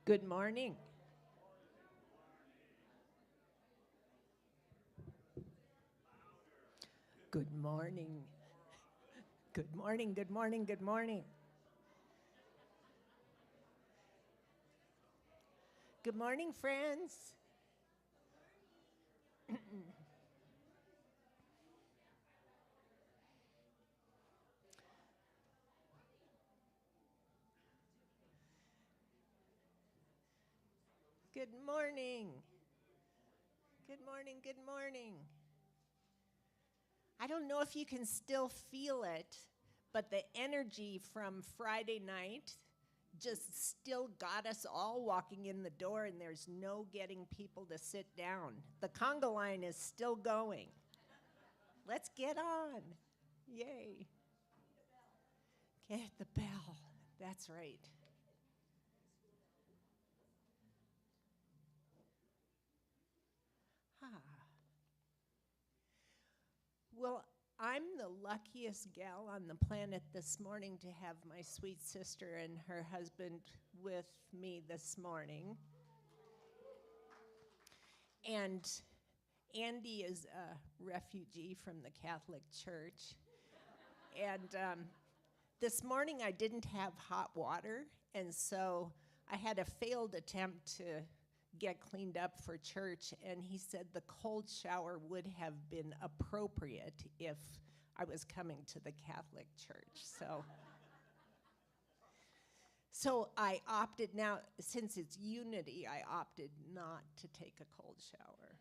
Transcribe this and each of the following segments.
Good morning. Good morning. Good morning, good morning, good morning. Good morning, friends. Good morning. Good morning, good morning. I don't know if you can still feel it, but the energy from Friday night just still got us all walking in the door, and there's no getting people to sit down. The conga line is still going. Let's get on. Yay. Get the bell. That's right. Well, I'm the luckiest gal on the planet this morning to have my sweet sister and her husband with me this morning. And Andy is a refugee from the Catholic Church. And this morning I didn't have hot water, and so I had a failed attempt to get cleaned up for church, and he said the cold shower would have been appropriate if I was coming to the Catholic Church. So I opted now, since it's unity, I opted not to take a cold shower.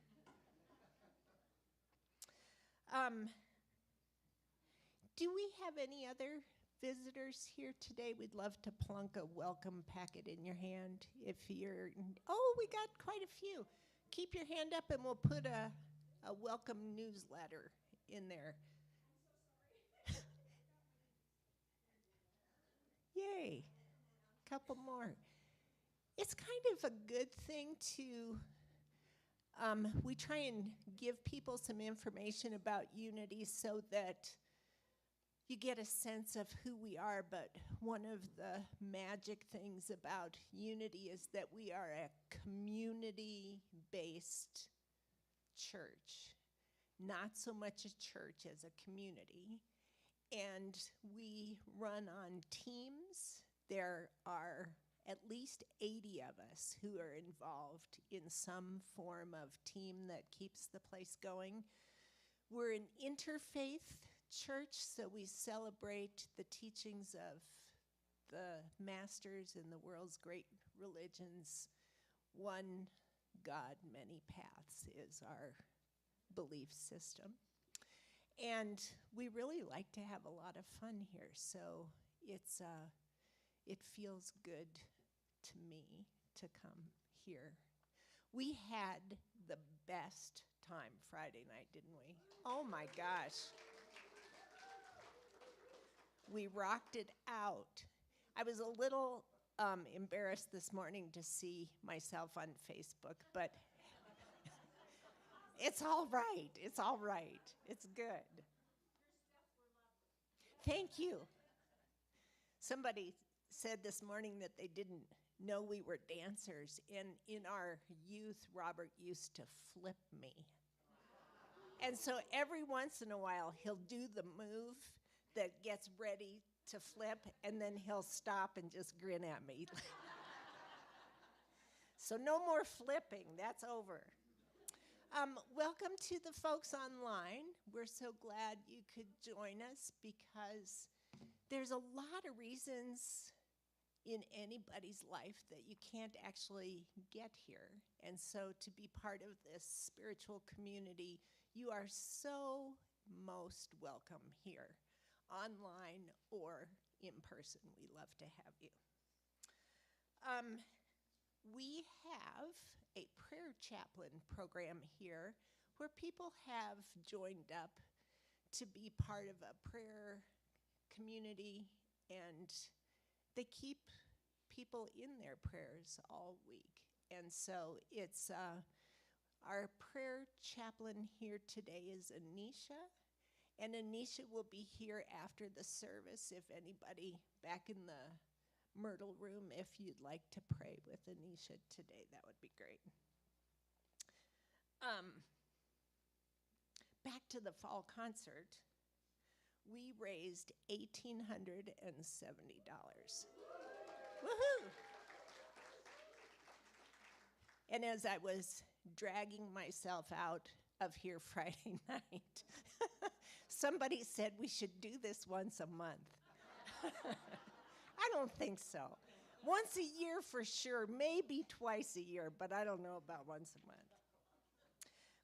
Do we have any other visitors here today? We'd love to plunk a welcome packet in your hand. If you're, we got quite a few. Keep your hand up and we'll put a welcome newsletter in there. Yay, couple more. It's kind of a good thing to, we try and give people some information about unity so that you get a sense of who we are, but one of the magic things about unity is that we are a community-based church, not so much a church as a community. And we run on teams. There are at least 80 of us who are involved in some form of team that keeps the place going. We're an interfaith church, so we celebrate the teachings of the masters in the world's great religions. One God, many paths is our belief system. And we really like to have a lot of fun here, so it feels good to me to come here. We had the best time Friday night, didn't we? Oh my gosh. We rocked it out. I was a little embarrassed this morning to see myself on Facebook, but it's all right. It's all right. It's good. Thank you. Somebody said this morning that they didn't know we were dancers, and in our youth, Robert used to flip me. And so every once in a while, he'll do the move that gets ready to flip, and then he'll stop and just grin at me. So no more flipping. That's over. Welcome to the folks online. We're so glad you could join us because there's a lot of reasons in anybody's life that you can't actually get here. And so to be part of this spiritual community, you are so most welcome here, online or in person. We love to have you. We have a prayer chaplain program here where people have joined up to be part of a prayer community, and they keep people in their prayers all week. And so it's our prayer chaplain here today is Anisha, and Anisha will be here after the service if anybody back in the Myrtle Room if you'd like to pray with Anisha today. That would be great. Back to the fall concert. We raised $1,870. Woohoo! And as I was dragging myself out of here Friday night, somebody said we should do this once a month. I don't think so. Once a year for sure, maybe twice a year, but I don't know about once a month.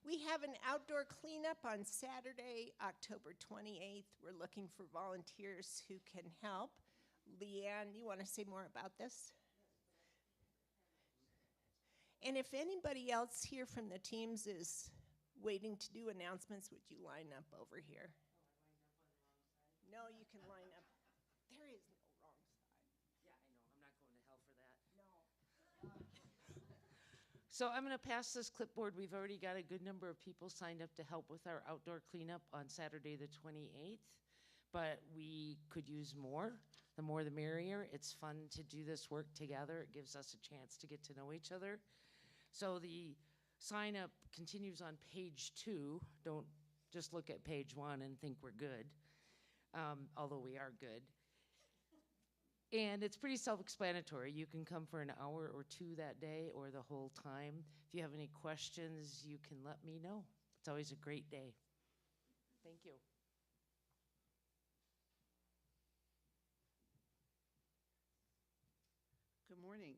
We have an outdoor cleanup on Saturday, October 28th. We're looking for volunteers who can help. Leanne, you want to say more about this? And if anybody else here from the teams is waiting to do announcements, would you line up over here? No, you can line up. There is no wrong side. Yeah, I know. I'm not going to hell for that. So I'm going to pass this clipboard. We've already got a good number of people signed up to help with our outdoor cleanup on Saturday the 28th, but we could use more. The more the merrier. It's fun to do this work together. It gives us a chance to get to know each other. So the sign up continues on page 2. Don't just look at page 1 and think we're good, although we are good. And it's pretty self-explanatory. You can come for an hour or 2 that day or the whole time. If you have any questions, you can let me know. It's always a great day. Thank you. Good morning.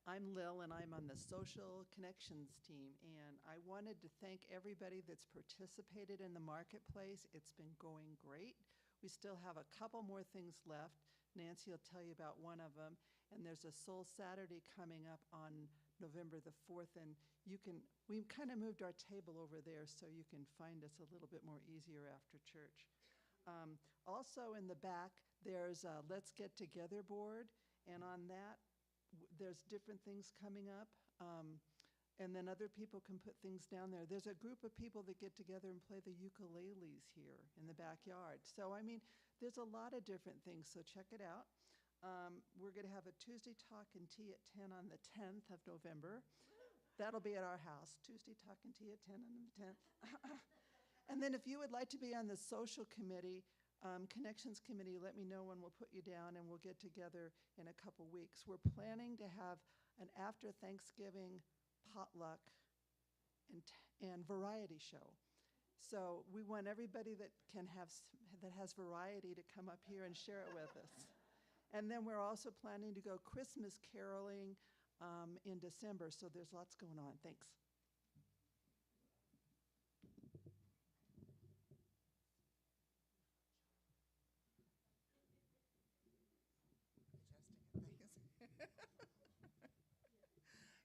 I'm Lil, and I'm on the Social Connections team, and I wanted to thank everybody that's participated in the marketplace. It's been going great. We still have a couple more things left. Nancy will tell you about one of them, and there's a Soul Saturday coming up on November the 4th, and we kind of moved our table over there so you can find us a little bit more easier after church. Also in the back, there's a Let's Get Together board, and on that, there's different things coming up, and then other people can put things down there. There's a group of people that get together and play the ukuleles here in the backyard. So, I mean, there's a lot of different things, so check it out. We're going to have a Tuesday Talk and Tea at 10 on the 10th of November. That'll be at our house, Tuesday Talk and Tea at 10 on the 10th. And then if you would like to be on the social committee, Connections Committee, let me know when we'll put you down and we'll get together in a couple weeks. We're planning to have an after Thanksgiving potluck and variety show. So we want everybody that has variety to come up here and share it with us. And then we're also planning to go Christmas caroling in December, so there's lots going on. Thanks.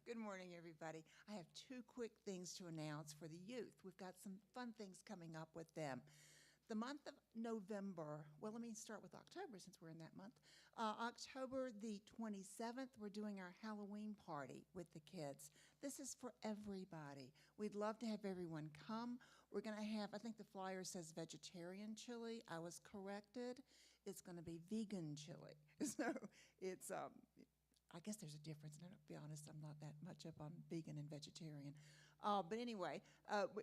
Good morning, everybody. I have 2 quick things to announce for the youth. We've got some fun things coming up with them. The month of November, well, let me start with October since we're in that month. October the 27th, we're doing our Halloween party with the kids. This is for everybody. We'd love to have everyone come. We're going to have, I think the flyer says vegetarian chili. I was corrected. It's going to be vegan chili. So it's, I guess there's a difference. And to be honest, I'm not that much up on vegan and vegetarian. But anyway,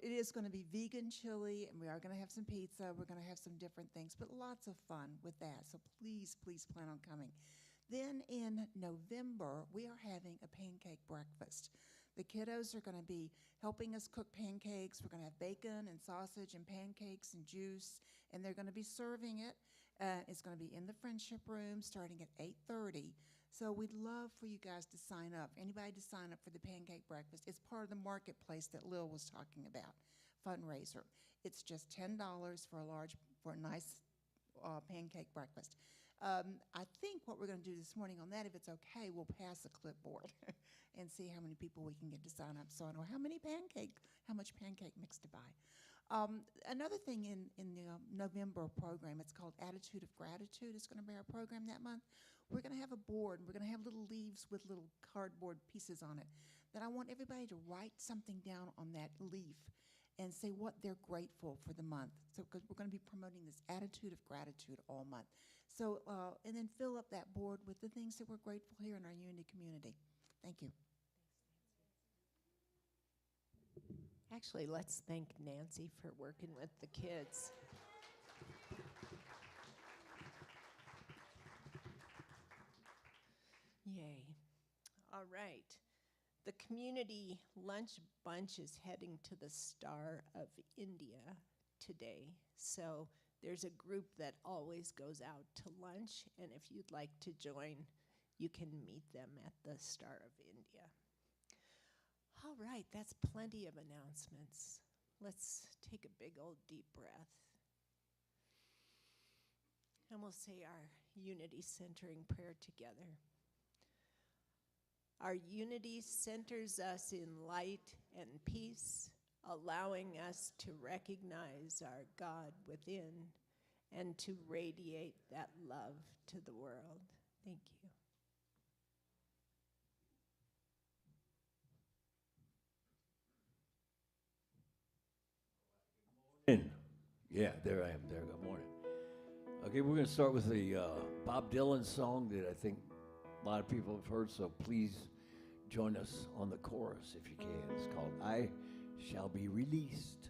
it is going to be vegan chili, and we are going to have some pizza. We're going to have some different things, but lots of fun with that. So please, please plan on coming. Then in November, we are having a pancake breakfast. The kiddos are going to be helping us cook pancakes. We're going to have bacon and sausage and pancakes and juice, and they're going to be serving it. It's going to be in the Friendship Room starting at 8:30. So we'd love for you guys to sign up. Anybody to sign up for the pancake breakfast. It's part of the marketplace that Lil was talking about, fundraiser. It's just $10 for a nice pancake breakfast. I think what we're going to do this morning on that, if it's okay, we'll pass a clipboard and see how many people we can get to sign up so I know how much pancake mix to buy. Another thing in the November program, it's called Attitude of Gratitude. It's going to be our program that month. We're going to have a board, and we're going to have little leaves with little cardboard pieces on it that I want everybody to write something down on that leaf and say what they're grateful for the month. So, because we're going to be promoting this attitude of gratitude all month. So, and then fill up that board with the things that we're grateful here in our Unity community. Thank you. Actually, let's thank Nancy for working with the kids. Yay. All right. The community lunch bunch is heading to the Star of India today. So there's a group that always goes out to lunch, and if you'd like to join, you can meet them at the Star of India. All right, that's plenty of announcements. Let's take a big old deep breath. And we'll say our unity centering prayer together. Our unity centers us in light and peace, allowing us to recognize our God within and to radiate that love to the world. Thank you. Yeah, there I am there. Good morning. Okay, we're going to start with the Bob Dylan song that I think a lot of people have heard, so please join us on the chorus if you can. It's called I Shall Be Released.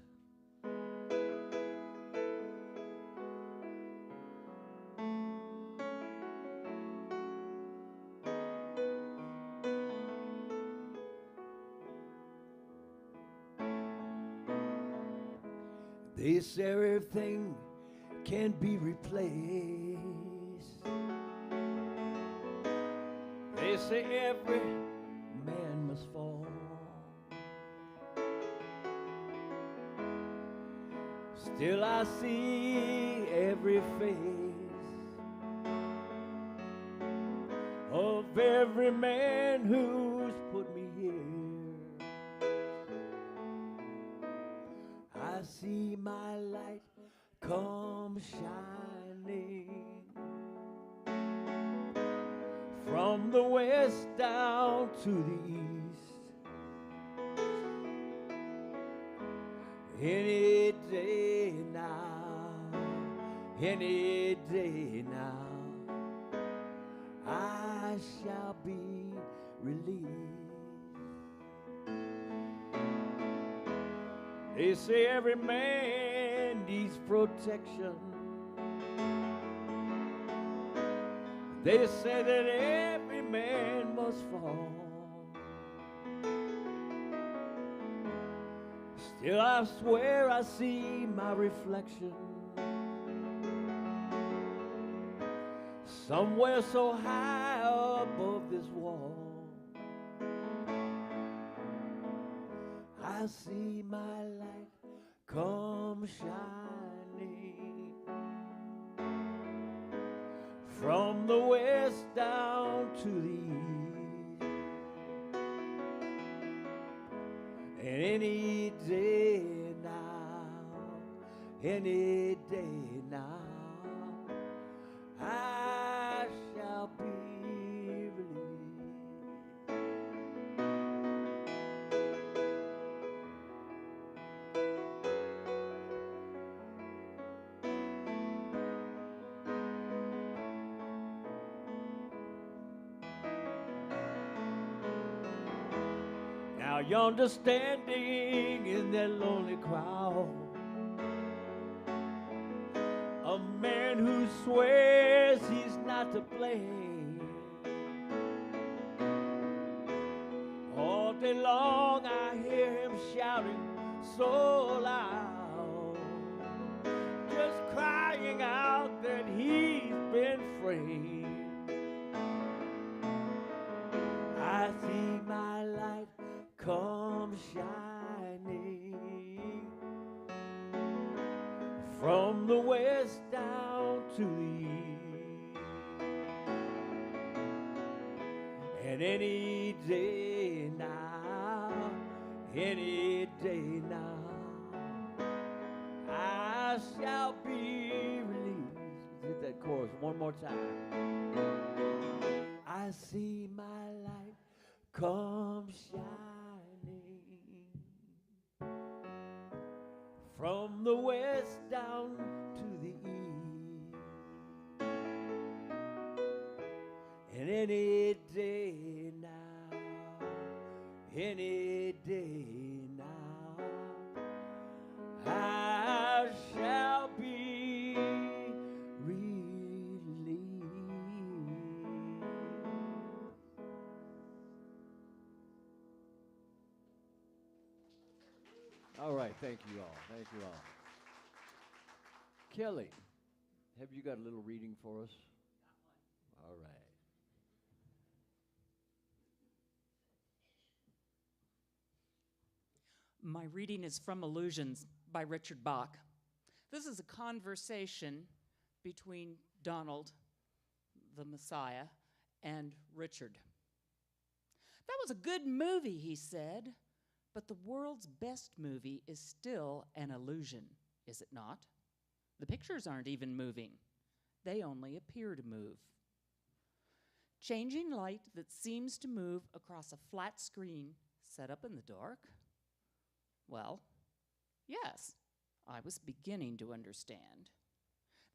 They say everything can be replaced. They say every man must fall. Still I see every face of every man who's put me here. I see my light come shining from the west down to the east. Any day now, any day now, I shall be released. They say every man needs protection. They say that every man must fall. Still I swear I see my reflection somewhere so high above this wall. I see my light come shining from the west down to the east. And any day now, any day now, I shall be released. Now yonder standing in that lonely crowd, a man who swears he's not to blame. All day long I hear him shouting so loud, just crying out that he's been framed. I see my light come shining from the west down to the east. And any day now, any day now, I shall be released. Let's hit that chorus one more time. I see my light come shining from the west down to the east. And any day now, any day now, I shall be relieved. All right, thank you all. Thank you all. Kellee, have you got a little reading for us? All right. My reading is from Illusions by Richard Bach. This is a conversation between Donald, the Messiah, and Richard. That was a good movie, he said, but the world's best movie is still an illusion, is it not? The pictures aren't even moving. They only appear to move. Changing light that seems to move across a flat screen set up in the dark? Well, yes, I was beginning to understand.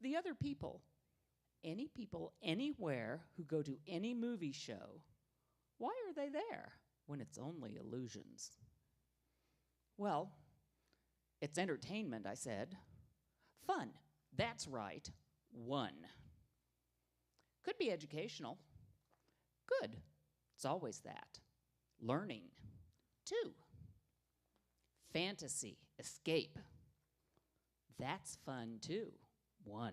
The other people, any people anywhere who go to any movie show, why are they there when it's only illusions? Well, it's entertainment, I said. Fun, that's right, 1. Could be educational. Good, it's always that. Learning, 2. Fantasy, escape. That's fun too, 1.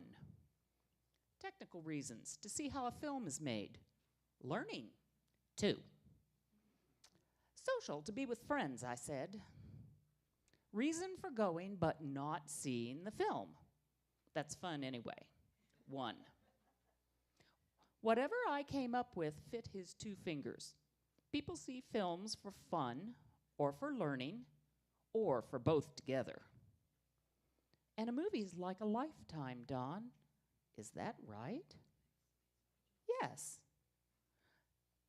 Technical reasons, to see how a film is made. Learning, 2. Social, to be with friends, I said. Reason for going but not seeing the film. That's fun anyway, 1. Whatever I came up with fit his 2 fingers. People see films for fun or for learning, or for both together. And a movie's like a lifetime, Don. Is that right? Yes.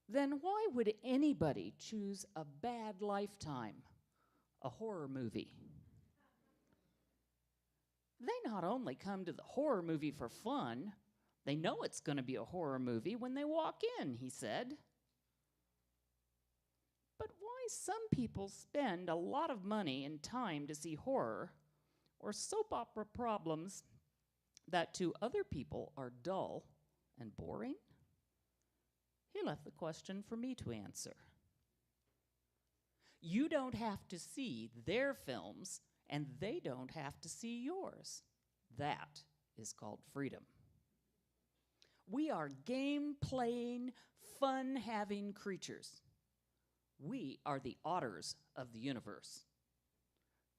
Then why would anybody choose a bad lifetime, a horror movie? They not only come to the horror movie for fun, they know it's going to be a horror movie when they walk in, he said. But why some people spend a lot of money and time to see horror or soap opera problems that to other people are dull and boring? He left the question for me to answer. You don't have to see their films, and they don't have to see yours. That is called freedom. We are game-playing, fun-having creatures. We are the otters of the universe.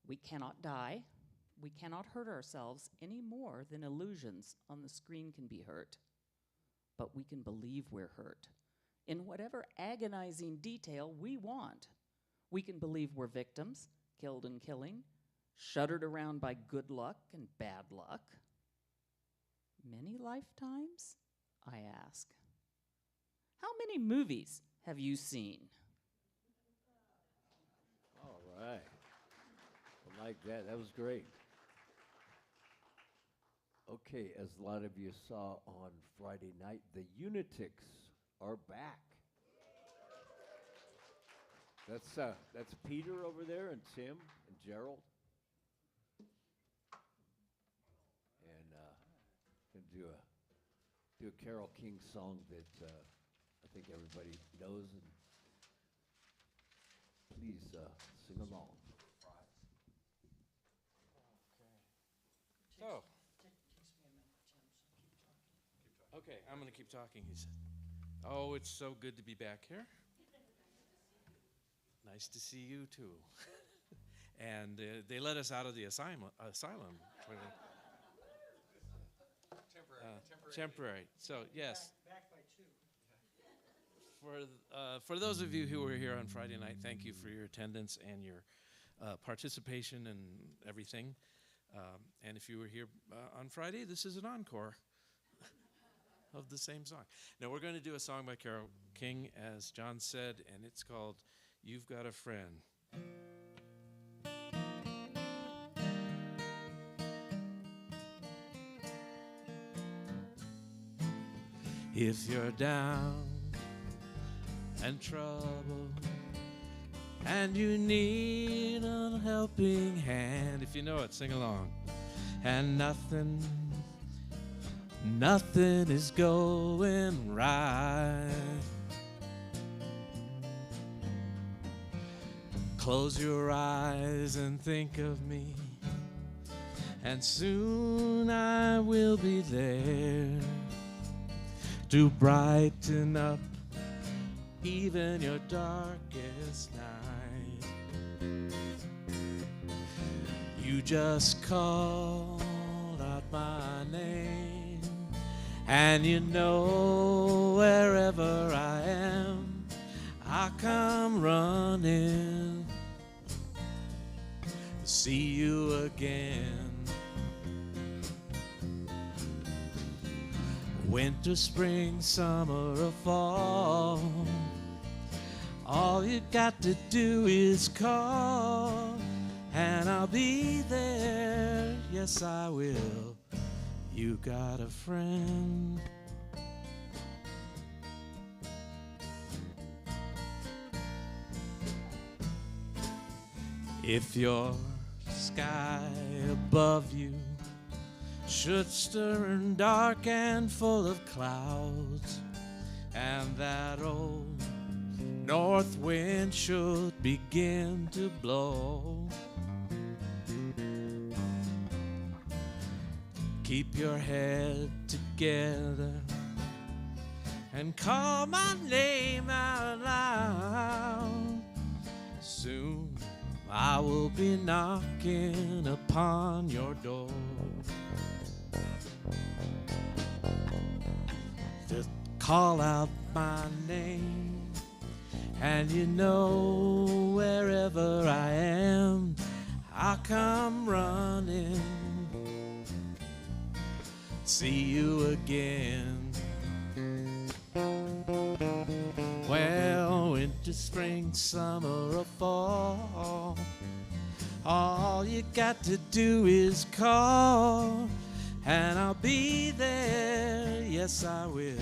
We cannot die. We cannot hurt ourselves any more than illusions on the screen can be hurt. But we can believe we're hurt in whatever agonizing detail we want. We can believe we're victims, killed and killing, shuddered around by good luck and bad luck. Many lifetimes, I ask. How many movies have you seen? All right. I like that. That was great. Okay, as a lot of you saw on Friday night, the Unitics are back. That's Peter over there, and Tim, and Gerald. And gonna do a Carole King song that I think everybody knows, and please sing along. So. Okay, I'm going to keep talking, he said. Oh, it's so good to be back here. Nice to see you, too. And they let us out of the asylum. Temporary. So, yes. Back by 2. For those of you who were here on Friday night, thank you for your attendance and your participation and everything. And if you were here on Friday, this is an encore of the same song. Now, we're going to do a song by Carole King, as John said, and it's called You've Got a Friend. If you're down and troubled and you need a helping hand, if you know it, sing along. And nothing is going right. Close your eyes and think of me, and soon I will be there to brighten up even your darkest night. You just called out my name, and you know wherever I am, I come running to see you again. Winter, spring, summer, or fall, all you got to do is call, and I'll be there. Yes, I will. You got a friend. If your sky above you should turn dark and full of clouds, and that old north wind should begin to blow, keep your head together and call my name out loud. Soon I will be knocking upon your door. Just call out my name, and you know wherever I am, I'll come running, see you again. Well, winter, spring, summer, or fall, all you got to do is call, and I'll be there. Yes, I will.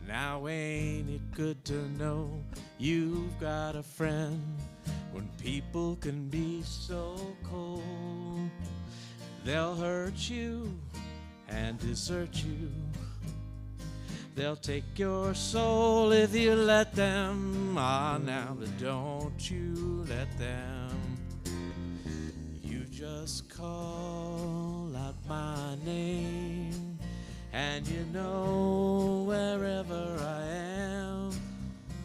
Now ain't it good to know you've got a friend when people can be so cold? They'll hurt you and desert you. They'll take your soul if you let them. Ah, now don't you let them. You just call out my name, and you know wherever I am,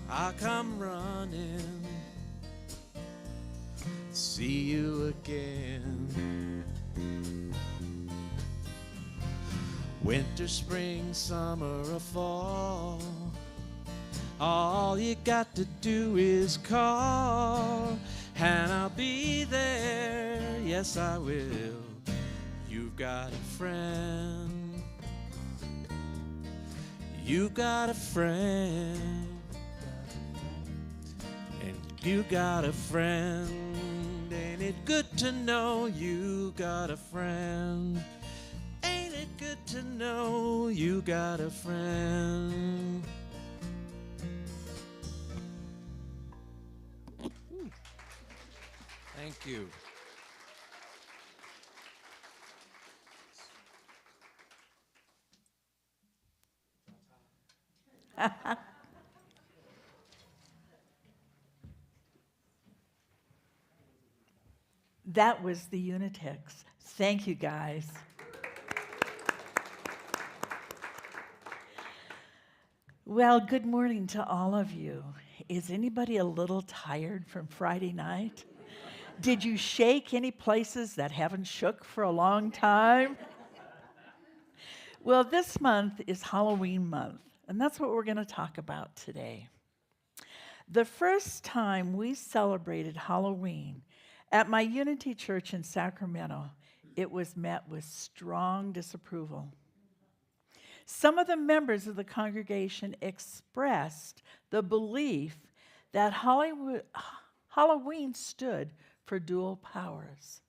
I'll come running, see you again. Winter, spring, summer, or fall, all you got to do is call, and I'll be there. Yes, I will. You've got a friend. You got a friend. And you got a friend. Ain't it good to know you got a friend? Ain't it good to know you got a friend? Thank you. That was the Unitex. Thank you, guys. Well, good morning to all of you. Is anybody a little tired from Friday night? Did you shake any places that haven't shook for a long time? Well, this month is Halloween month, and that's what we're going to talk about today. The first time we celebrated Halloween at my Unity Church in Sacramento, it was met with strong disapproval. Some of the members of the congregation expressed the belief that Halloween stood for dual powers,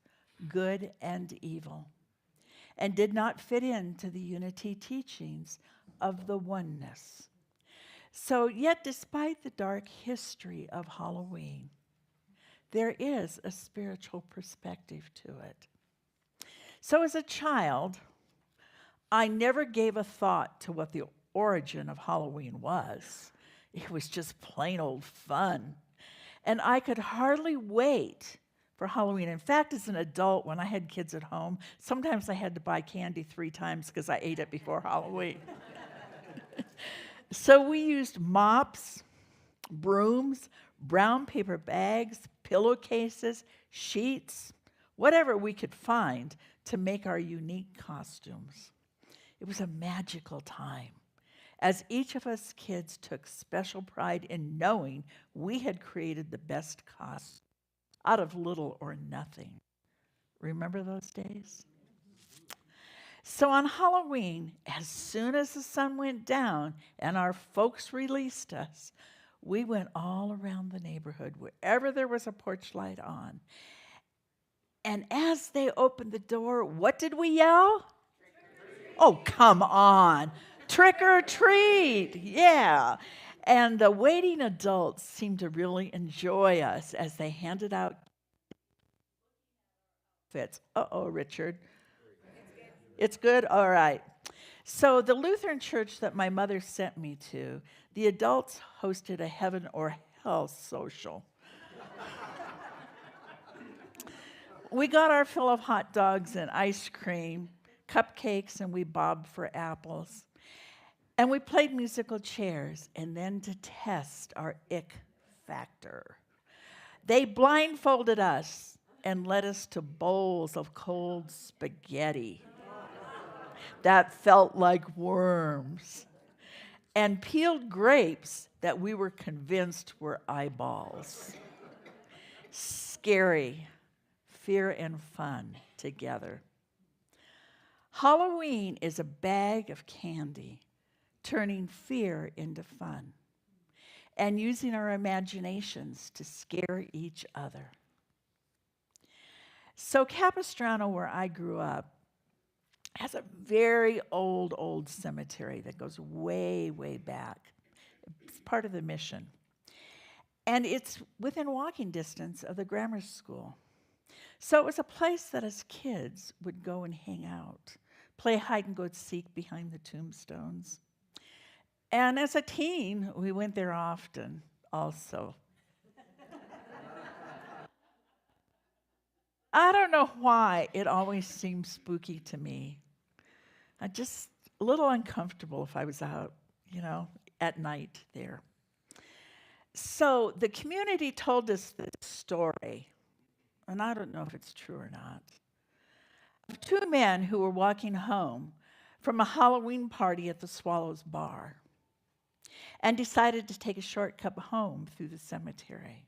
good and evil, and did not fit into the Unity teachings of the oneness. So, yet despite the dark history of Halloween, there is a spiritual perspective to it. So as a child, I never gave a thought to what the origin of Halloween was. It was just plain old fun. And I could hardly wait for Halloween. In fact, as an adult, when I had kids at home, sometimes I had to buy candy 3 times because I ate it before Halloween. So we used mops, brooms, brown paper bags, pillowcases, sheets, whatever we could find to make our unique costumes. It was a magical time, as each of us kids took special pride in knowing we had created the best costume out of little or nothing. Remember those days? So on Halloween, as soon as the sun went down and our folks released us, we went all around the neighborhood, wherever there was a porch light on. And as they opened the door, what did we yell? Oh, come on. Trick or treat. Yeah. And the waiting adults seemed to really enjoy us as they handed out outfits. Uh-oh, Richard. It's good? All right. So the Lutheran church that my mother sent me to, the adults hosted a heaven or hell social. We got our fill of hot dogs and ice cream, cupcakes, and we bobbed for apples. And we played musical chairs, and then to test our ick factor, they blindfolded us and led us to bowls of cold spaghetti that felt like worms, and peeled grapes that we were convinced were eyeballs. Scary, fear and fun together. Halloween is a bag of candy, turning fear into fun, and using our imaginations to scare each other. So Capistrano, where I grew up, has a very old cemetery that goes way, way back. It's part of the mission. And it's within walking distance of the grammar school. So it was a place that as kids would go and hang out, play hide and go seek behind the tombstones. And as a teen, we went there often also. I don't know why it always seemed spooky to me. I'm just a little uncomfortable if I was out, at night there. So the community told us this story, and I don't know if it's true or not, of 2 men who were walking home from a Halloween party at the Swallows Bar and decided to take a shortcut home through the cemetery.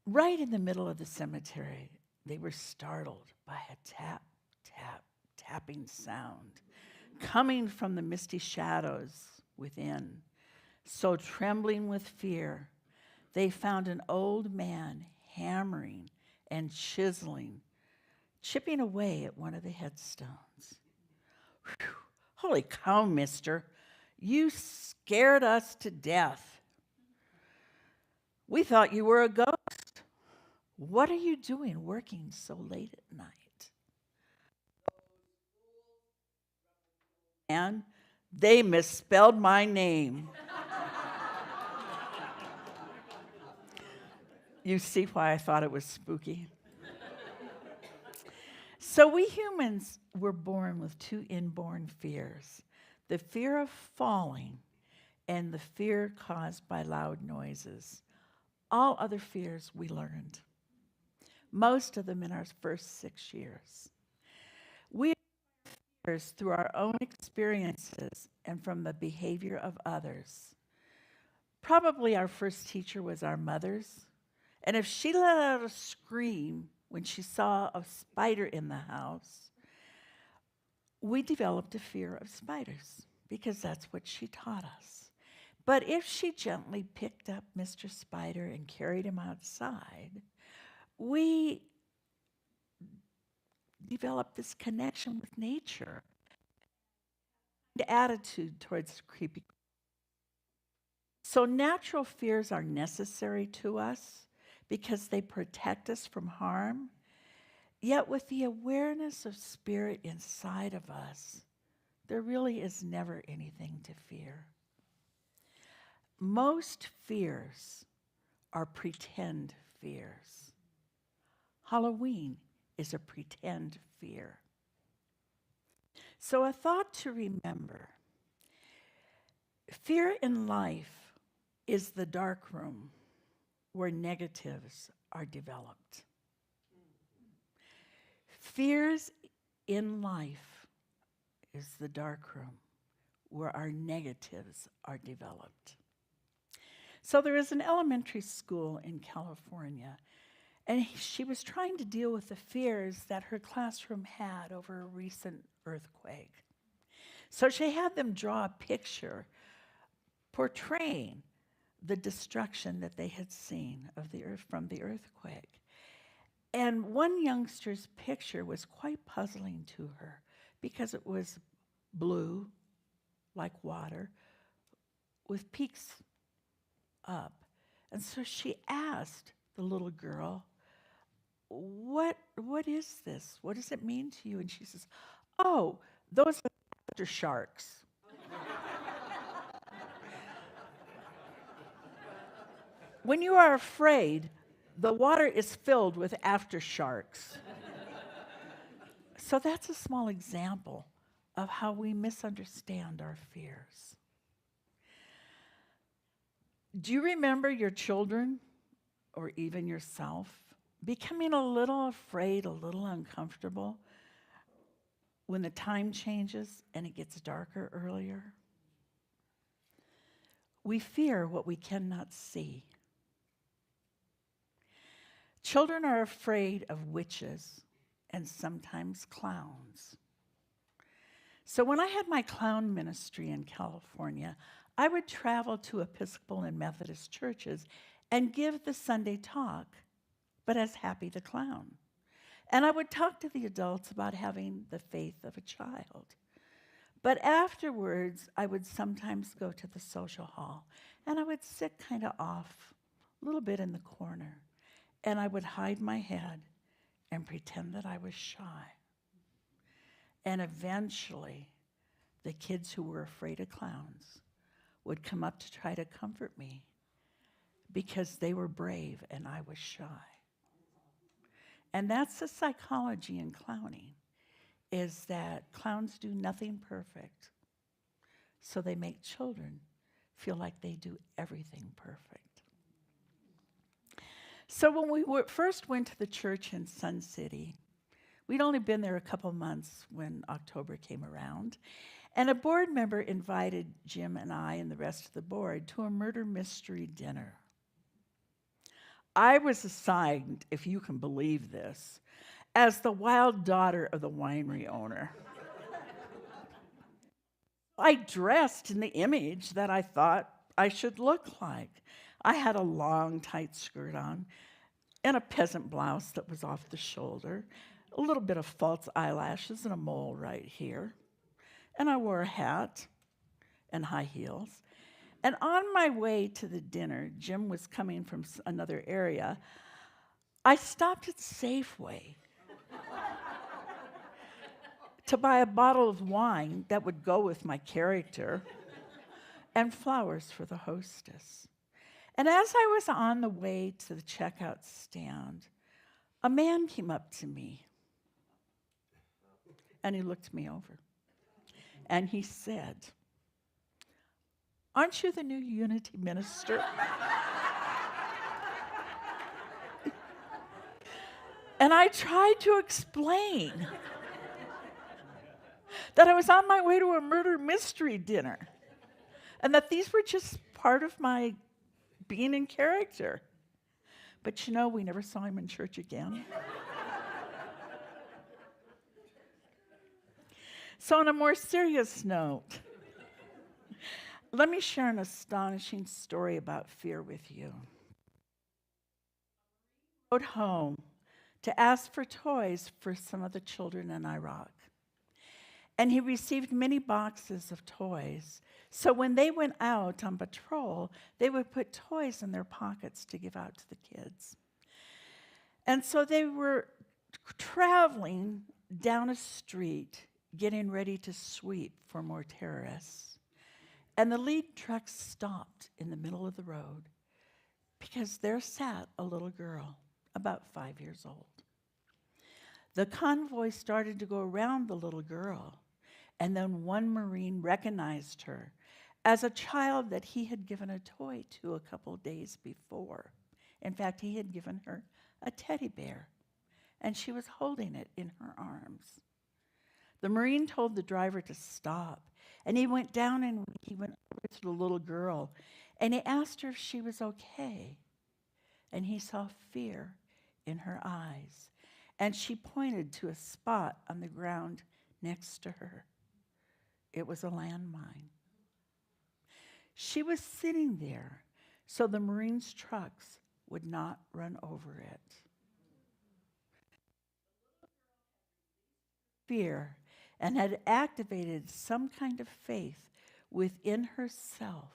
Right in the middle of the cemetery, they were startled by a tap, tap, tapping sound coming from the misty shadows within. So trembling with fear, they found an old man hammering and chiseling, chipping away at one of the headstones. Whew. Holy cow, mister, you scared us to death. We thought you were a ghost. What are you doing working so late at night? And they misspelled my name. You see why I thought it was spooky? So we humans were born with 2 inborn fears: the fear of falling and the fear caused by loud noises. All other fears we learned, most of them in our first 6 years. We fears through our own experiences and from the behavior of others. Probably our first teacher was our mother's, and if she let out a scream when she saw a spider in the house, we developed a fear of spiders because that's what she taught us. But if she gently picked up Mr. Spider and carried him outside, we developed this connection with nature. attitude towards creepy. So natural fears are necessary to us because they protect us from harm. Yet with the awareness of spirit inside of us, there really is never anything to fear. Most fears are pretend fears. Halloween is a pretend fear. So a thought to remember. Fear in life is the dark room where negatives are developed. Fears in life is the dark room where our negatives are developed. So there is an elementary school in California, and she was trying to deal with the fears that her classroom had over a recent earthquake. So she had them draw a picture portraying the destruction that they had seen of the earth from the earthquake. And one youngster's picture was quite puzzling to her because it was blue, like water, with peaks up. And so she asked the little girl, what is this? What does it mean to you? And she says, oh, those are aftersharks. When you are afraid, the water is filled with aftersharks. So that's a small example of how we misunderstand our fears. Do you remember your children, or even yourself, becoming a little afraid, a little uncomfortable when the time changes and it gets darker earlier? We fear what we cannot see. Children are afraid of witches and sometimes clowns. So when I had my clown ministry in California, I would travel to Episcopal and Methodist churches and give the Sunday talk, but as Happy the Clown. And I would talk to the adults about having the faith of a child. But afterwards, I would sometimes go to the social hall, and I would sit kind of off, a little bit in the corner, and I would hide my head and pretend that I was shy. And eventually, the kids who were afraid of clowns would come up to try to comfort me because they were brave and I was shy. And that's the psychology in clowning, is that clowns do nothing perfect. So they make children feel like they do everything perfect. So when we first went to the church in Sun City, we'd only been there a couple months when October came around, and a board member invited Jim and I and the rest of the board to a murder mystery dinner. I was assigned, if you can believe this, as the wild daughter of the winery owner. I dressed in the image that I thought I should look like. I had a long, tight skirt on and a peasant blouse that was off the shoulder, a little bit of false eyelashes and a mole right here. And I wore a hat and high heels. And on my way to the dinner, Jim was coming from another area. I stopped at Safeway to buy a bottle of wine that would go with my character and flowers for the hostess. And as I was on the way to the checkout stand, a man came up to me and he looked me over and he said, "Aren't you the new Unity minister?" And I tried to explain that I was on my way to a murder mystery dinner and that these were just part of my being in character. But you know, we never saw him in church again. So on a more serious note, let me share an astonishing story about fear with you. I rode home to ask for toys for some of the children in Iraq. And he received many boxes of toys. So when they went out on patrol, they would put toys in their pockets to give out to the kids. And so they were traveling down a street, getting ready to sweep for more terrorists. And the lead truck stopped in the middle of the road because there sat a little girl, about 5 years old. The convoy started to go around the little girl, and then one Marine recognized her as a child that he had given a toy to a couple days before. In fact, he had given her a teddy bear, and she was holding it in her arms. The Marine told the driver to stop, and he went down and he went over to the little girl, and he asked her if she was okay. And he saw fear in her eyes, and she pointed to a spot on the ground next to her. It was a landmine. She was sitting there so the Marines' trucks would not run over it. Fear, and had activated some kind of faith within herself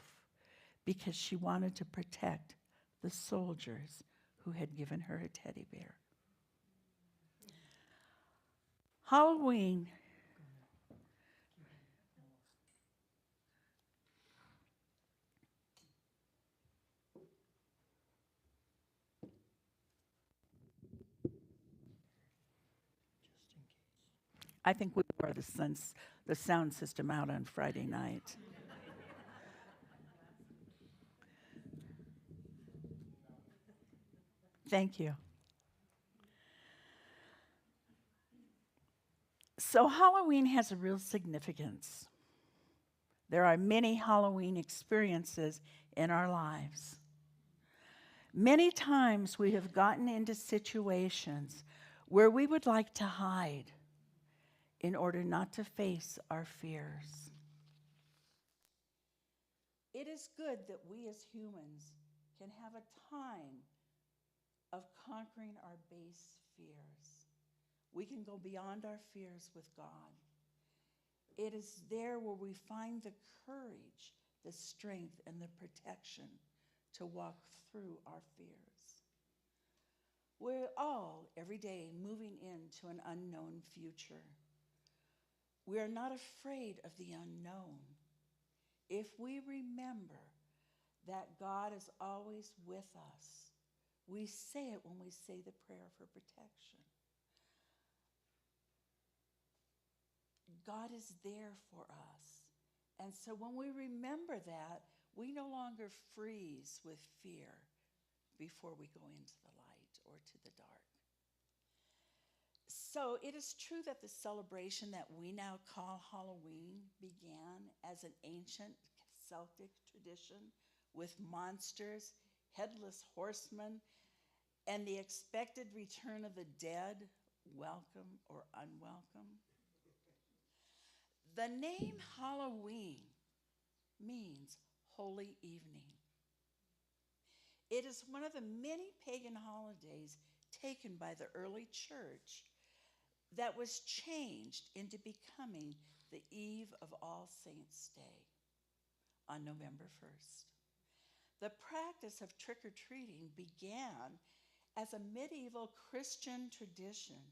because she wanted to protect the soldiers who had given her a teddy bear. Halloween I think we wore the sound system out on Friday night. Thank you. So Halloween has a real significance. There are many Halloween experiences in our lives. Many times we have gotten into situations where we would like to hide in order not to face our fears. It is good that we as humans can have a time of conquering our base fears. We can go beyond our fears with God. It is there where we find the courage, the strength, and the protection to walk through our fears. We're all, every day, moving into an unknown future. We are not afraid of the unknown if we remember that God is always with us. We say it when we say the prayer for protection. God is there for us. And so when we remember that, we no longer freeze with fear before we go into the light or to the dark. So it is true that the celebration that we now call Halloween began as an ancient Celtic tradition with monsters, headless horsemen, and the expected return of the dead, welcome or unwelcome. The name Halloween means holy evening. It is one of the many pagan holidays taken by the early church that was changed into becoming the Eve of All Saints' Day on November 1st. The practice of trick-or-treating began as a medieval Christian tradition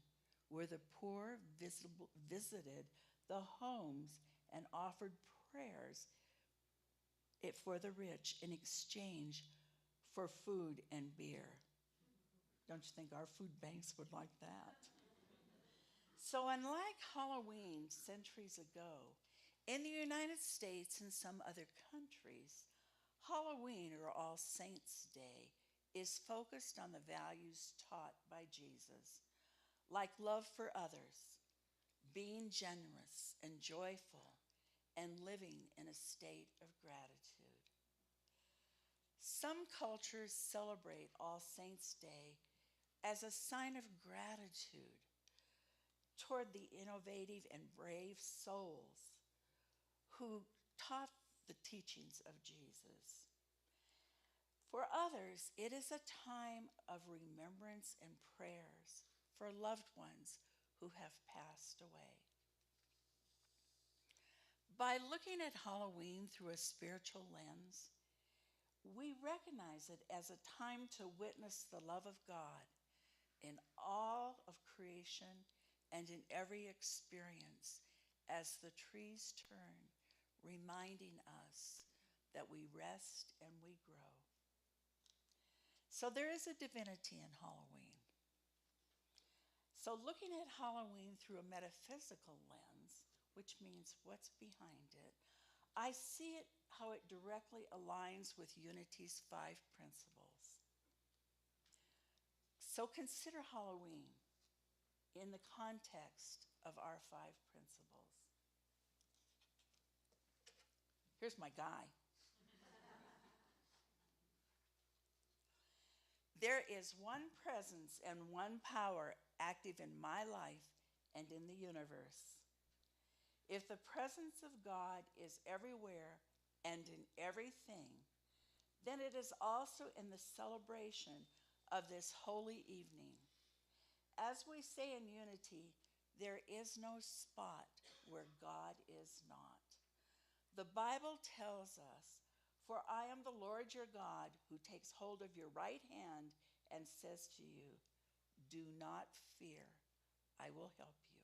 where the poor visited the homes and offered prayers for the rich in exchange for food and beer. Don't you think our food banks would like that? So unlike Halloween centuries ago, in the United States and some other countries, Halloween, or All Saints' Day, is focused on the values taught by Jesus, like love for others, being generous and joyful, and living in a state of gratitude. Some cultures celebrate All Saints' Day as a sign of gratitude toward the innovative and brave souls who taught the teachings of Jesus. For others, it is a time of remembrance and prayers for loved ones who have passed away. By looking at Halloween through a spiritual lens, we recognize it as a time to witness the love of God in all of creation and in every experience as the trees turn, reminding us that we rest and we grow. So there is a divinity in Halloween. So looking at Halloween through a metaphysical lens, which means what's behind it, I see it how it directly aligns with Unity's 5 principles. So consider Halloween in the context of our 5 principles. Here's my guy. There is one presence and one power active in my life and in the universe. If the presence of God is everywhere and in everything, then it is also in the celebration of this holy evening. As we say in Unity, there is no spot where God is not. The Bible tells us, "For I am the Lord your God, who takes hold of your right hand and says to you, 'Do not fear, I will help you.'"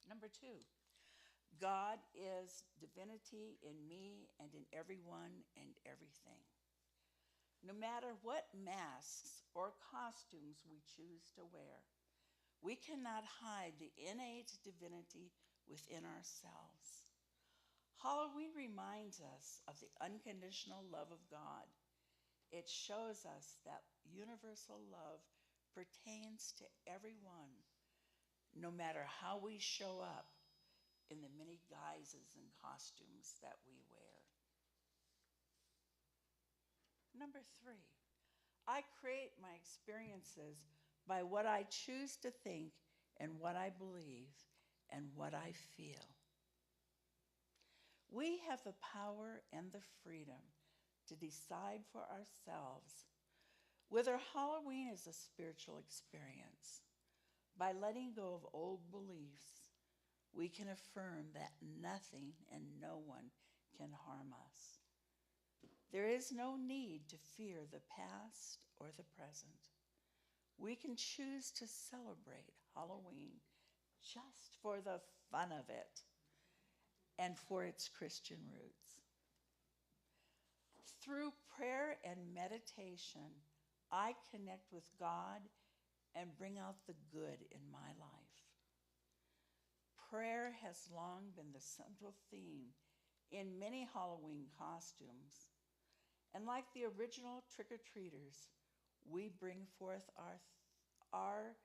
Number 2, God is divinity in me and in everyone and everything. No matter what masks or costumes we choose to wear, we cannot hide the innate divinity within ourselves. Halloween reminds us of the unconditional love of God. It shows us that universal love pertains to everyone, no matter how we show up in the many guises and costumes that we wear. Number 3, I create my experiences by what I choose to think and what I believe and what I feel. We have the power and the freedom to decide for ourselves whether Halloween is a spiritual experience. By letting go of old beliefs, we can affirm that nothing and no one can harm us. There is no need to fear the past or the present. We can choose to celebrate Halloween just for the fun of it and for its Christian roots. Through prayer and meditation, I connect with God and bring out the good in my life. Prayer has long been the central theme in many Halloween costumes, and like the original trick-or-treaters, we bring forth our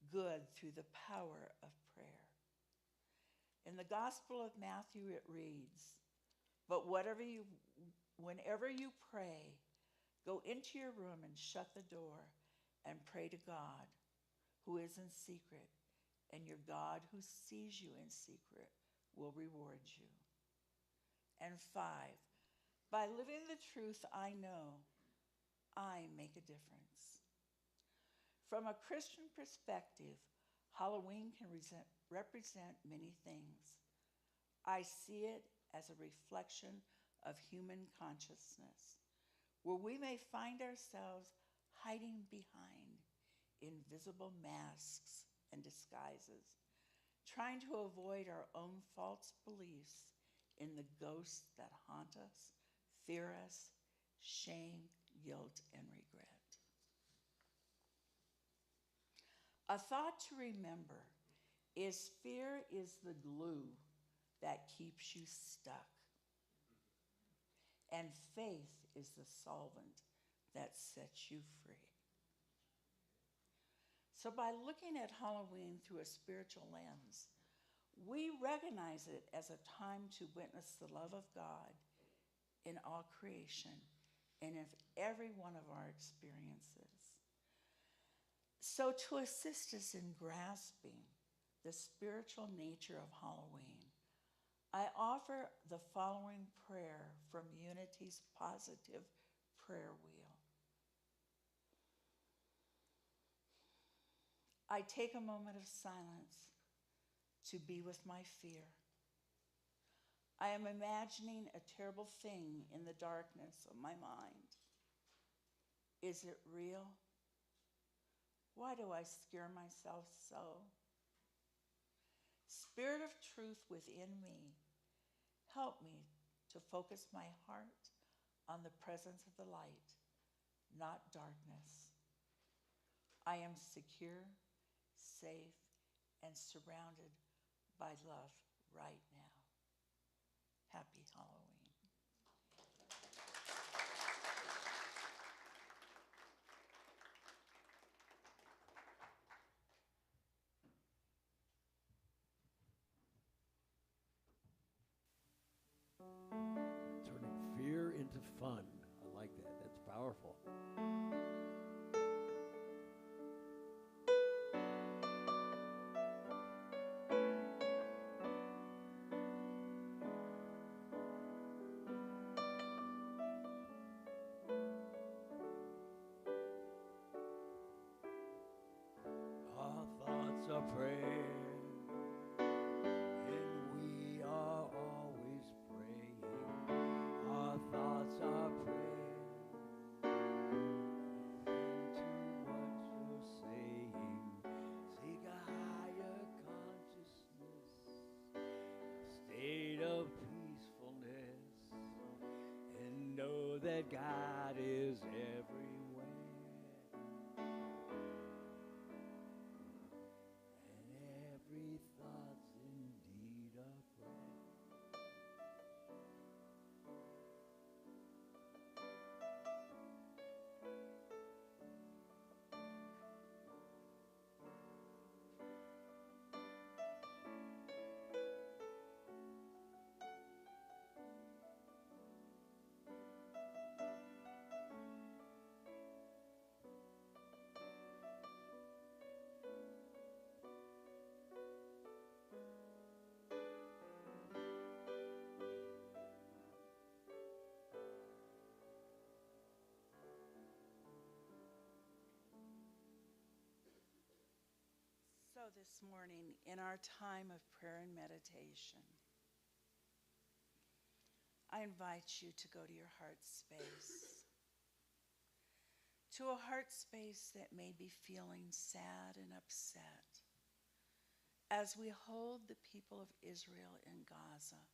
good through the power of prayer. In the Gospel of Matthew it reads, "But whenever you pray, go into your room and shut the door and pray to God, who is in secret, and your God who sees you in secret will reward you." And 5, by living the truth I know, I make a difference. From a Christian perspective, Halloween can represent many things. I see it as a reflection of human consciousness, where we may find ourselves hiding behind invisible masks and disguises, trying to avoid our own false beliefs in the ghosts that haunt us, fear us, shame, guilt, and regret. A thought to remember is fear is the glue that keeps you stuck, and faith is the solvent that sets you free. So by looking at Halloween through a spiritual lens, we recognize it as a time to witness the love of God in all creation and in every one of our experiences. So to assist us in grasping the spiritual nature of Halloween, I offer the following prayer from Unity's Positive Prayer Wheel. I take a moment of silence to be with my fear. I am imagining a terrible thing in the darkness of my mind. Is it real? Why do I scare myself so? Spirit of truth within me, help me to focus my heart on the presence of the light, not darkness. I am secure, safe, and surrounded by love right now. Happy Halloween. Turning fear into fun. I like that. That's powerful. Our thoughts are prayer, and we are always praying. Our thoughts are prayer. Listen to what you're saying. Seek a higher consciousness, a state of peacefulness, and know that God is everywhere. And every thought's indeed a prayer. So this morning, in our time of prayer and meditation, I invite you to go to your heart space, to a heart space that may be feeling sad and upset, as we hold the people of Israel in Gaza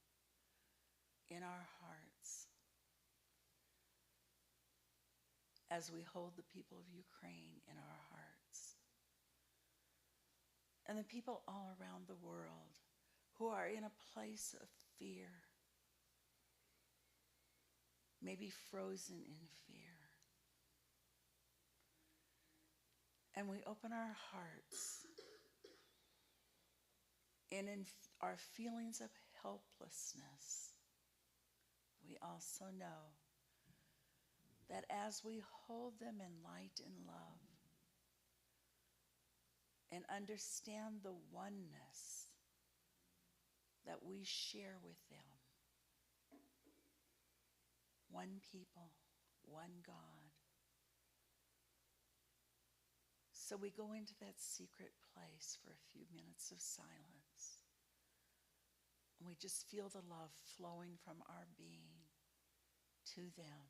in our hearts, as we hold the people of Ukraine in our hearts, and the people all around the world who are in a place of fear, maybe frozen in fear. And we open our hearts, and in our feelings of helplessness, we also know that as we hold them in light and love, and understand the oneness that we share with them. One people, one God. So we go into that secret place for a few minutes of silence. And we just feel the love flowing from our being to them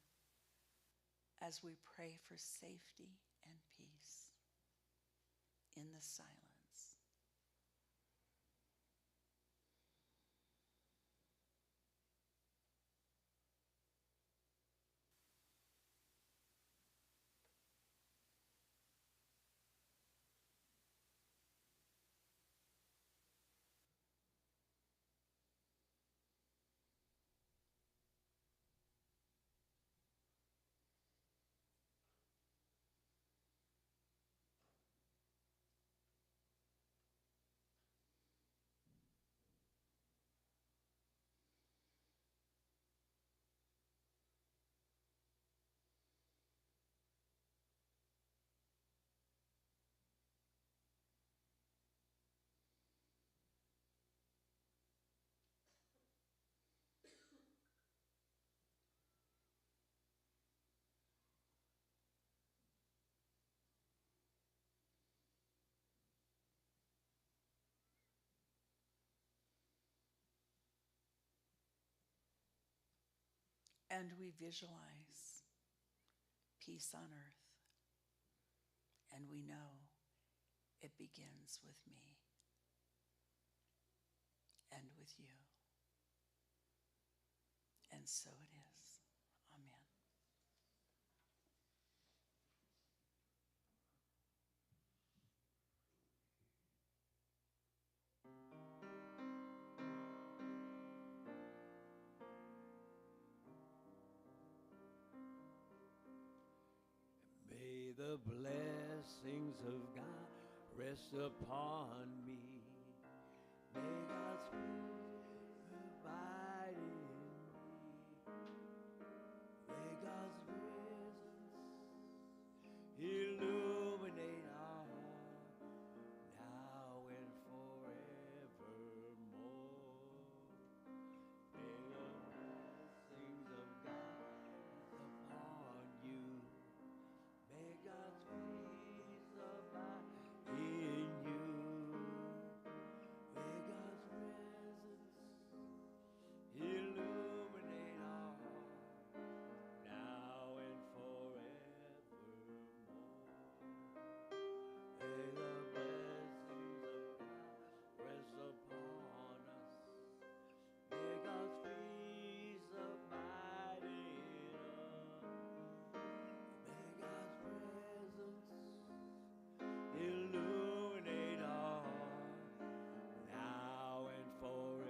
as we pray for safety and peace in the silence. And we visualize peace on earth. And we know it begins with me and with you. And so it is. Amen. May the blessings of God rest upon me. May God's peace abide in me. May God's presence illuminate our heart now and forevermore. May the blessings of God rest upon you. May God's peace abide in you. May God's presence illuminate our heart now and forevermore. May the blessings of God rest upon us. May God's peace abide in us. May God's presence illuminate our heart now and forevermore.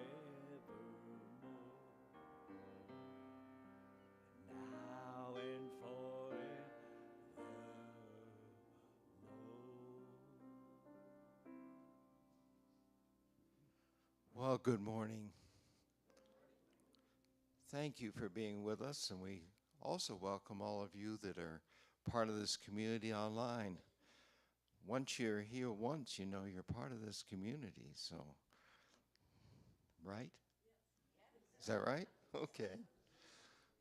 Now and forevermore. Well, good morning. Thank you for being with us, and we also welcome all of you that are part of this community online. Once you're here once, you know you're part of this community, so, right? Is that right? Okay.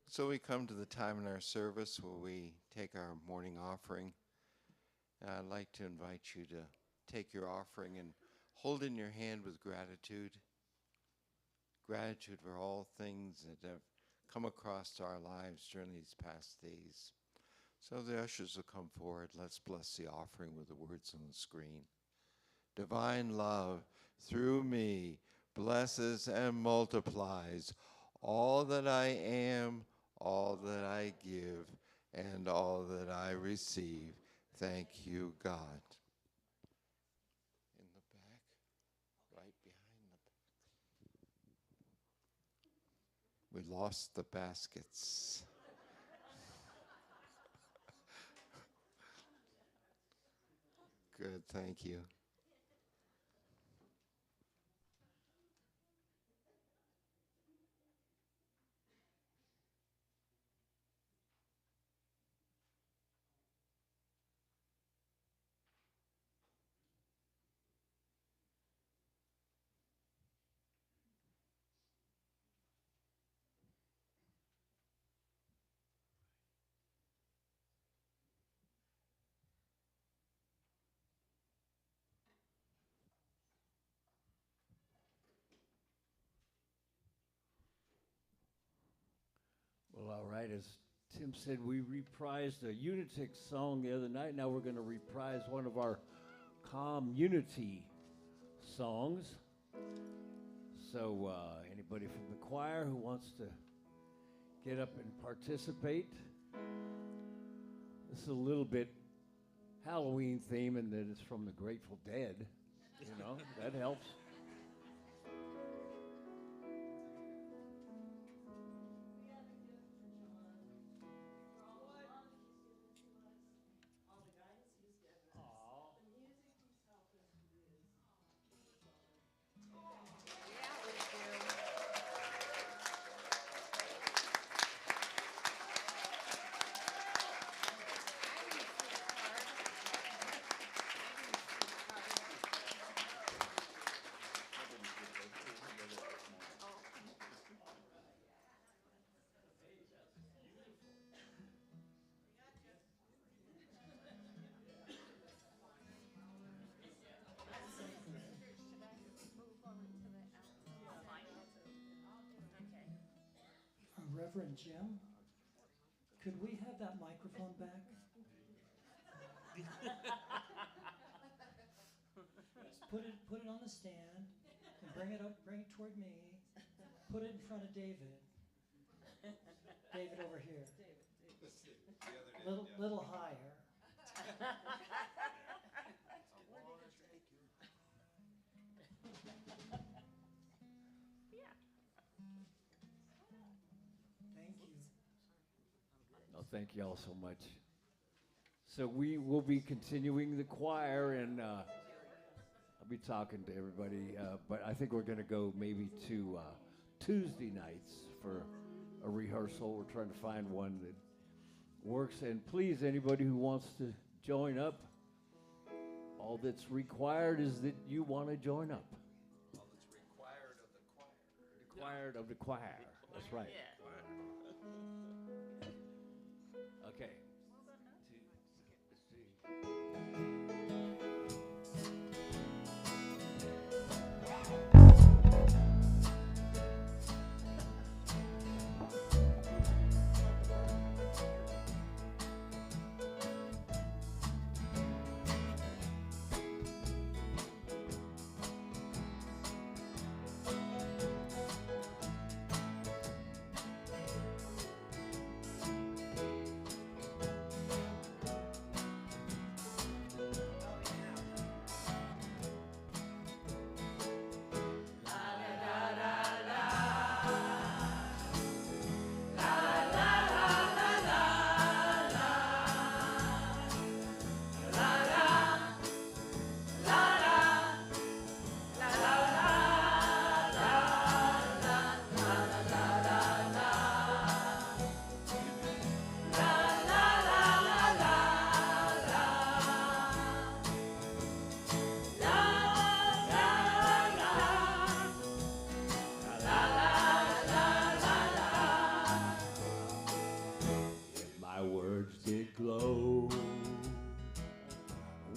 So we come to the time in our service where we take our morning offering. And I'd like to invite you to take your offering and hold in your hand with gratitude. Gratitude for all things that have come across our lives during these past days. So the ushers will come forward. Let's bless the offering with the words on the screen. Divine love through me blesses and multiplies all that I am, all that I give, and all that I receive. Thank you, God. In the back, right behind the back. We lost the baskets. Good, thank you. Well, all right, as Tim said, we reprised a Unitix song the other night. Now we're going to reprise one of our community songs. So anybody from the choir who wants to get up and participate? This is a little bit Halloween theme, and that it's from the Grateful Dead. You know, that helps. Reverend Jim. Could we have that microphone back? Just put it on the stand and bring it toward me. Put it in front of David. David over here. Little higher. Thank you. Oh, thank you all so much. So we will be continuing the choir, and I'll be talking to everybody, but I think we're going to go maybe to Tuesday nights for a rehearsal. We're trying to find one that works, and please, anybody who wants to join up, all that's required is that you want to join up. All that's required of the choir. Required of the choir. That's right. Okay.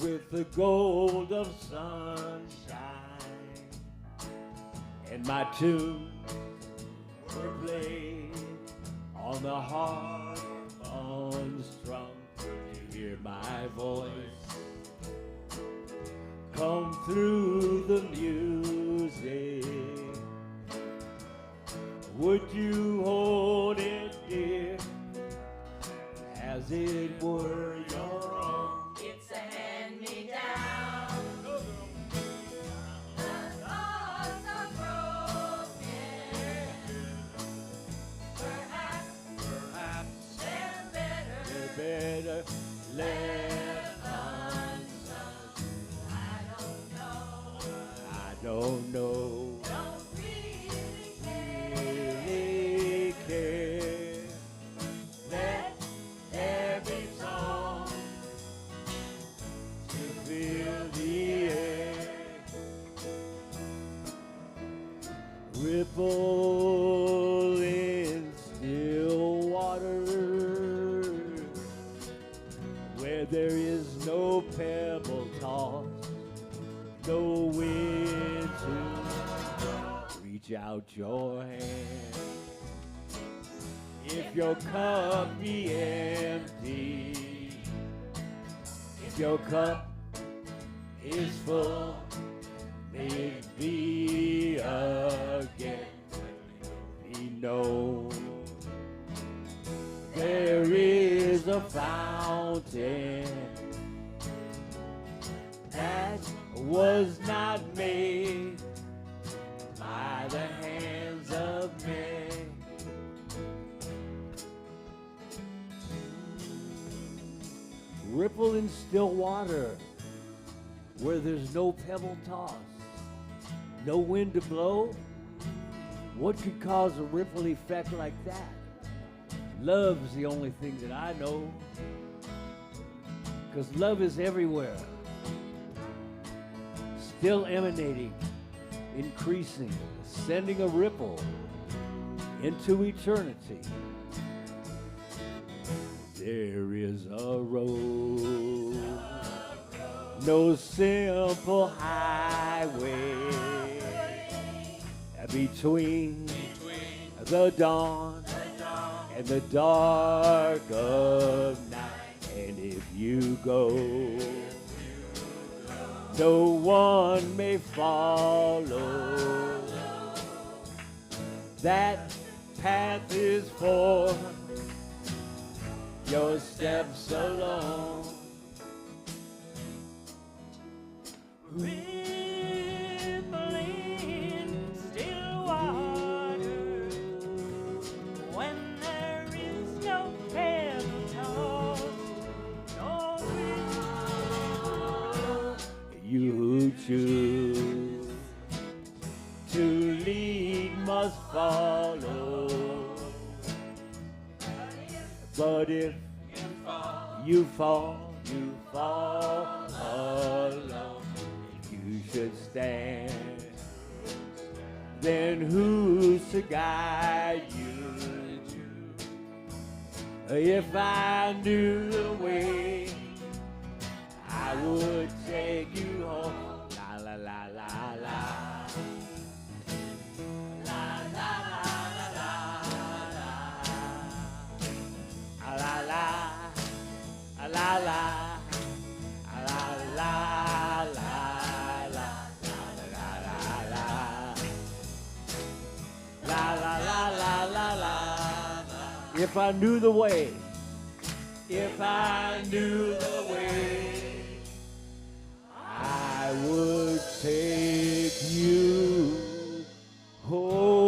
With the gold of sunshine, and my tunes were played on the harp unstrung. You hear my voice come through the music. Would you hold it dear as it were your own? It's a hand-me-down. The laws are broken. Perhaps they're better left unsung. I don't know. Don't Really care. Let there be song to fill the air. Ripple in still water where there is no pebble toss, no wind to reach out your hand. If your cup be empty, if your cup is full, may it be again. Be known there is a fountain that was not made by the hands of men. Ripple in still water where there's no pebble toss, no wind to blow. What could cause a ripple effect like that? Love's the only thing that I know, because love is everywhere, still emanating, increasing, sending a ripple into eternity. There is a road, no simple highway between the dawn in the dark of night. And if you go, no one may follow. That path is for your steps alone. Rippling still water when there is no pebble tossed, no wind. You who choose to lead must follow. But if you fall alone. If you should stand, then who's to guide you? If I knew the way, I would take you home. La la la la la. La la la la la. La la la la. If I knew the way, if I knew the way, I would take you home.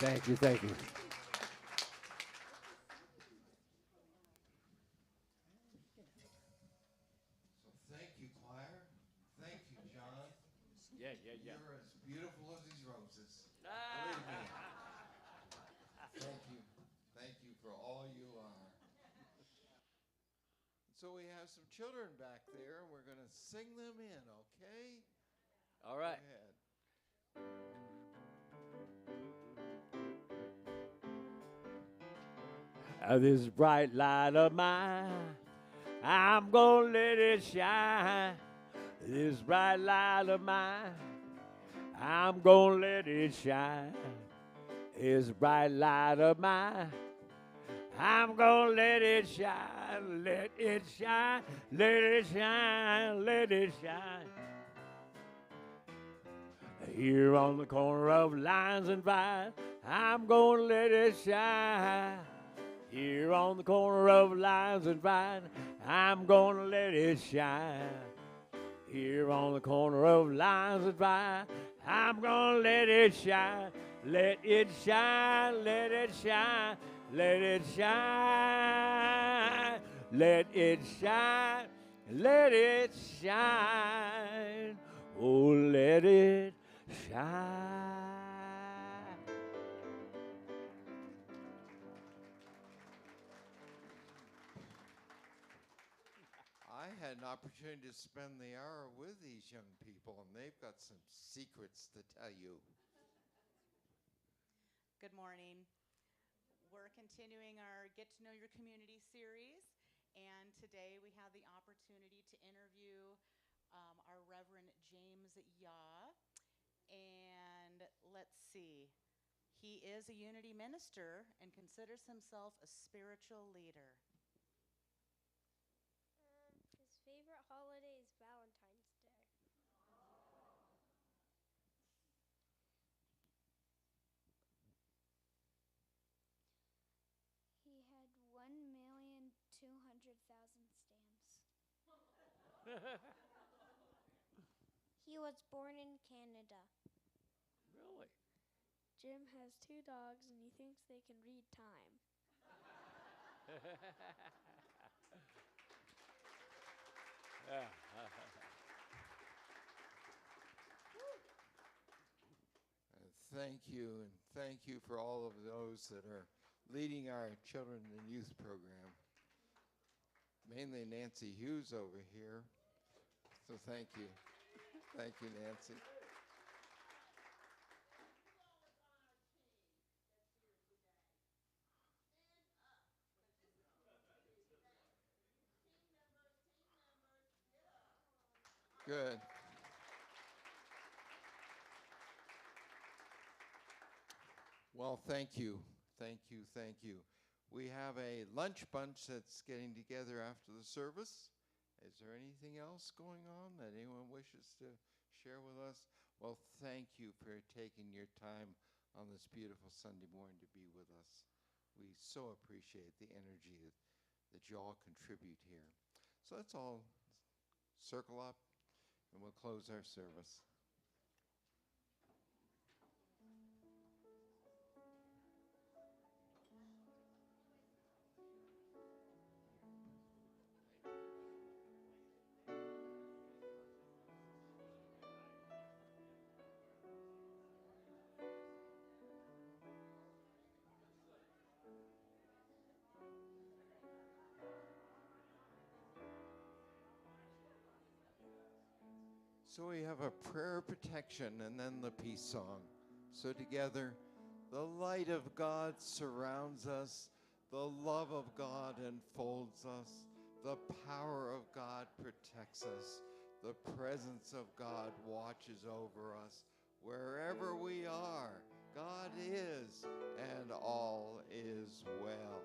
Thank you, thank you. You're as beautiful as these roses. Believe me. Thank you. Thank you for all you are. So we have some children back there, and we're going to sing them in, okay? All right. Go ahead. This bright light of mine, I'm gonna let it shine. This bright light of mine, I'm gonna let it shine. This bright light of mine, I'm gonna let it shine. Let it shine, let it shine, let it shine. Here on the corner of Lions and Vine, I'm gonna let it shine. Here on the corner of Lions and Vine, I'm gonna let it shine. Here on the corner of Lions and Vine, I'm gonna let it shine. Let it shine, let it shine, let it shine. Let it shine, let it shine. Oh, let it shine. I had an opportunity to spend the hour with these young people, and they've got some secrets to tell you. Good morning. We're continuing our Get to Know Your Community series, and today we have the opportunity to interview our Reverend James Yaw. And let's see, he is a Unity minister and considers himself a spiritual leader. His favorite holiday is Valentine's Day. He had 1,200,000 stamps. He was born in Canada. Really? Jim has 2 dogs and he thinks they can read time. And thank you for all of those that are leading our children and youth program. Mainly Nancy Hughes over here. So thank you. Thank you, Nancy. Good. Well, thank you. Thank you. Thank you. We have a lunch bunch that's getting together after the service. Is there anything else going on that anyone wishes to share with us? Well, thank you for taking your time on this beautiful Sunday morning to be with us. We so appreciate the energy that you all contribute here. So let's all circle up and we'll close our service. So we have a prayer of protection and then the peace song. So together, the light of God surrounds us, the love of God enfolds us, the power of God protects us, the presence of God watches over us. Wherever we are, God is, and all is well.